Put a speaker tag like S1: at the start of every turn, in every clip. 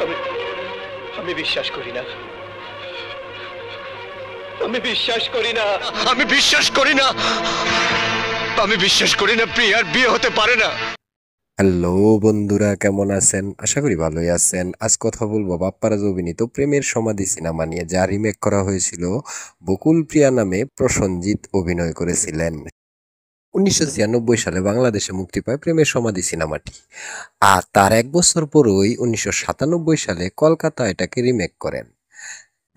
S1: আমি আমি বিশ্বাস করি না। আমি বিশ্বাস করি না। আমি বিশ্বাস করি না। আমি বিশ্বাস করি না প্রিয়ার বিয়ে হতে পারে না।
S2: হ্যালো বন্ধুরা, কেমন আছেন? আশা করি ভালোই আছেন। আজ কথা বলবো বাপ্পারাজ অভিনীত প্রেমের সমাধি সিনেমা নিয়ে, যা রিমেক করা হয়েছিল। বকুল প্রিয়া নামে প্রসেনজিৎ অভিনয় করেছিলেন। 1996 সালে বাংলাদেশে মুক্তি পায় প্রেমের সমাধি সিনেমাটি। আর তার এক বছর পরই 1997 সালে কলকাতা এটাকে রিমেক করেন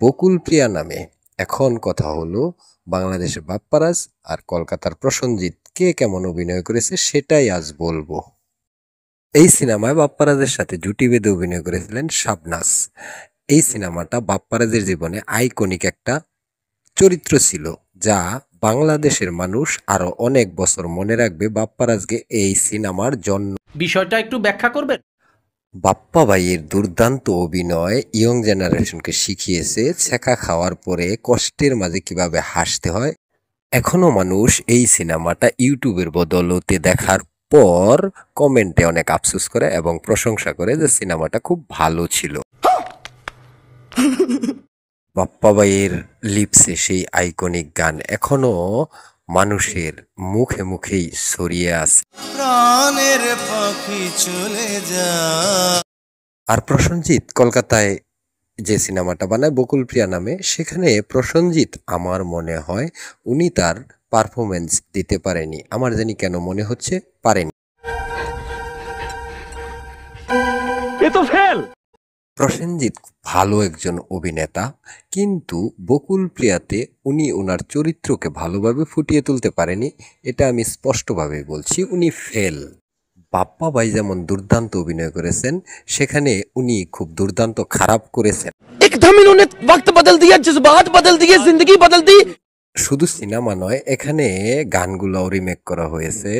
S2: বকুল প্রিয়া নামে। এখন কথা হলো, বাংলাদেশের বাপ্পারাজ আর কলকাতার প্রসেনজিৎ কে কেমন অভিনয় করেছে সেটাই আজ বলবো। এই সিনেমায় বাপ্পারাজের সাথে জুটি বেঁধে অভিনয় করেছিলেন শাবনাজ। এই সিনেমাটা বাপ্পারাজের জীবনে আইকনিক একটা চরিত্র ছিল, যা বাংলাদেশের মানুষ আরো অনেক বছর মনে রাখবে বাপ্পারাজকে এই সিনেমার জন্য।
S3: বিষয়টা একটু ব্যাখ্যা করবেন?
S2: বাপ্পা ভাইয়ের দুর্দান্ত অভিনয় ইয়ং জেনারেশনকে শিখিয়েছে ছ্যাঁকা খাওয়ার পরে কষ্টের মাঝে কিভাবে হাসতে হয়। এখনো মানুষ এই সিনেমাটা ইউটিউবের বদৌলতে দেখার পর কমেন্টে অনেক আফসোস করে এবং প্রশংসা করে যে সিনেমাটা খুব ভালো ছিল। বাপ্পা ভাইয়ের লিপসে সেই আইকনিক গান এখনো মানুষের মুখে মুখেই ছড়িয়ে আছে।
S4: প্রাণের পাখি চলে যা।
S2: আর প্রসেনজিৎ কলকাতায় যে সিনেমাটা বানায় বকুল প্রিয়া নামে, সেখানে প্রসেনজিৎ আমার মনে হয় উনি তার পারফরমেন্স দিতে পারেনি। আমার জানি কেন মনে হচ্ছে পারেনি। প্রসেনজিৎ ভালো একজন অভিনেতা, কিন্তু বকুল প্রিয়াতে উনি ওনার চরিত্রকে ভালোভাবে ফুটিয়ে তুলতে পারেনি। এটা আমি স্পষ্টভাবে বলছি, উনি ফেল। বাপ্পা ভাই যেমন দুর্দান্ত অভিনয় করেছেন, সেখানে উনি খুব দুর্দান্ত খারাপ করেছেন।
S5: एकदम इन्होंने वक्त बदल दिया, जज्बात बदल दिए, जिंदगी बदल दी।
S2: শুধু সিনেমা নয়, এখানে গানগুলোও রিমেক করা হয়েছে।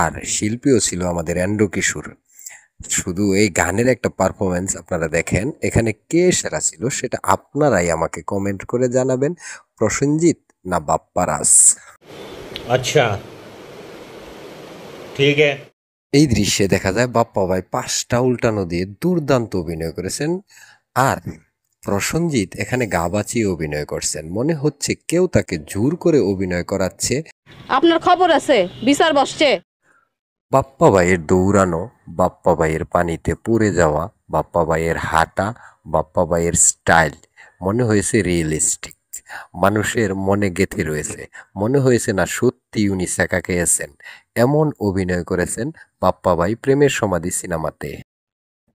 S2: আর শিল্পীও ছিল আমাদের এন্ড্রু কিশোর। শুধু এই গানের একটা পারফরমেন্স আপনারা দেখেন, এখানে কে সেরা ছিল সেটা আপনারাই আমাকে কমেন্ট করে জানাবেন, প্রসেনজিৎ না বাপ্পারাজ।
S6: अच्छा ठीक है।
S2: এই দৃশ্যে দেখা যায় বাপ্পা ভাই 5টা উল্টানো দিয়ে দুর্দান্ত অভিনয় করেছেন, আর প্রসেনজিৎ এখানে গা বাঁচিয়ে অভিনয় করছেন। মনে হচ্ছে কেউ তাকে জোর করে অভিনয় করাচ্ছে।
S7: আপনার খবর আছে, বিচার বসছে।
S2: বাপ্পা ভাইয়ের দৌড়ানো, বাপ্পা ভাইয়ের পানিতে পড়ে যাওয়া, বাপ্পা ভাইয়ের হাঁটা, বাপ্পা ভাইয়ের স্টাইল মনে হয়েছে রিয়েলিস্টিক, মানুষের মনে গেঁথে রয়েছে। মনে হয়েছে না সত্যি উনি ছ্যাঁকা খেয়েছেন। এমন অভিনয় করেছেন বাপ্পা ভাই প্রেমের সমাধি সিনেমাতে।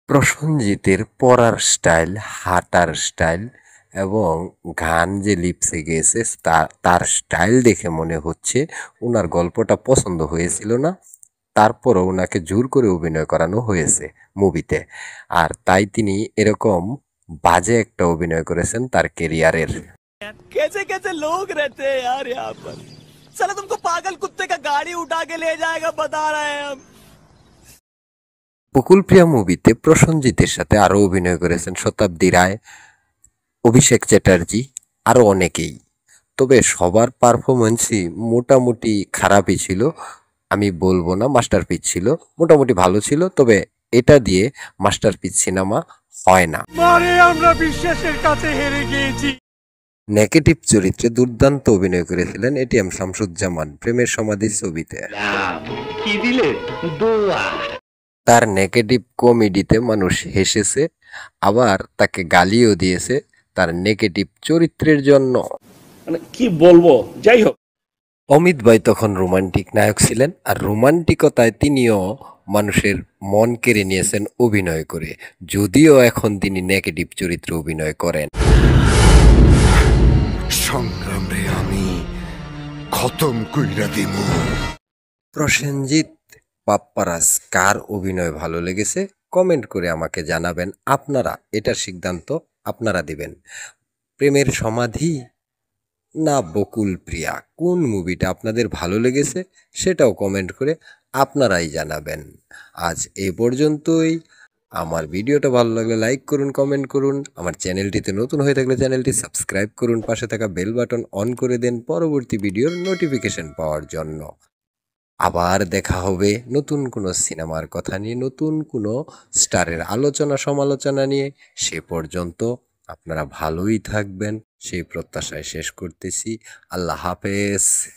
S2: প্রসেনজিতের পড়ার স্টাইল, হাঁটার স্টাইল এবং গান যে লিপসে গেছে তার স্টাইল দেখে মনে হচ্ছে ওনার গল্পটা পছন্দ হয়েছিল না, তারপরও ওনাকে জোর করে অভিনয় করানো হয়েছে মুভিতে। আর তাই তিনি এরকম বাজে একটা অভিনয় করেছেন তার কেরিয়ারের।
S5: कैसे कैसे लोग रहते हैं यार यहाँ पर। साला तुमको पागल कुत्ते का गाड़ी उठा के ले जाएगा, बता रहे हैं हम।
S2: বকুল প্রিয়া মুভিতে প্রসেনজিতের সাথে আরো অভিনয় করেছেন শতাব্দী রায়, অভিষেক চ্যাটার্জি, আরো অনেকেই। তবে সবার পারফরমেন্সই মোটামুটি খারাপই ছিল, আমি বলবো না মাস্টারপিস ছিল, মোটামুটি ভালো ছিল। তবে এটা দিয়ে মাস্টারপিস সিনেমা হয় না।
S5: আমরা বিশ্বাসের কাছে হেরে গিয়েছি।
S2: নেগেটিভ চরিত্রে দুর্দান্ত অভিনয় করেছিলেন এটিএম শামসুজ্জামান প্রেমের সমাধি ছবিতে।
S1: কি দিলে? দোয়া।
S2: তার নেগেটিভ কমেডিতে মানুষ হেসেছে, আবার তাকে গালিও দিয়েছে তার নেগেটিভ চরিত্রের জন্য।
S6: মানে কি বলবো, যাই হোক।
S2: অমিত ভাই তখন রোমান্টিক নায়ক ছিলেন, আর রোমান্টিকতায় তিনিও মানুষের মন কেড়ে নিয়েছেন অভিনয় করে, যদিও এখন তিনি নেগেটিভ চরিত্রে অভিনয় করেন।
S4: সংগ্রামে আমি খতম কইরা দিমু।
S2: প্রসেনজিৎ, বাপ্পারাজ কার অভিনয় ভালো লেগেছে কমেন্ট করে আমাকে জানাবেন। আপনারা এটার সিদ্ধান্ত আপনারা দিবেন, প্রেমের সমাধি না বকুল প্রিয়া, কোন মুভিটা আপনাদের ভালো লেগেছে সেটাও কমেন্ট করে আপনারাই জানাবেন। আজ এই পর্যন্তই। আমার ভিডিওটা ভালো লাগলে লাইক করুন, কমেন্ট করুন। আমার চ্যানেলটিতে নতুন হয়ে থাকলে চ্যানেলটি সাবস্ক্রাইব করুন, পাশে থাকা বেল বাটন অন করে দেন পরবর্তী ভিডিওর নোটিফিকেশন পাওয়ার জন্য। আবার দেখা হবে নতুন কোনো সিনেমার কথা নিয়ে, নতুন কোনো স্টারের আলোচনা সমালোচনা নিয়ে। সে পর্যন্ত আপনারা ভালোই থাকবেন সেই প্রত্যাশায় শেষ করতেছি। আল্লাহ হাফেজ।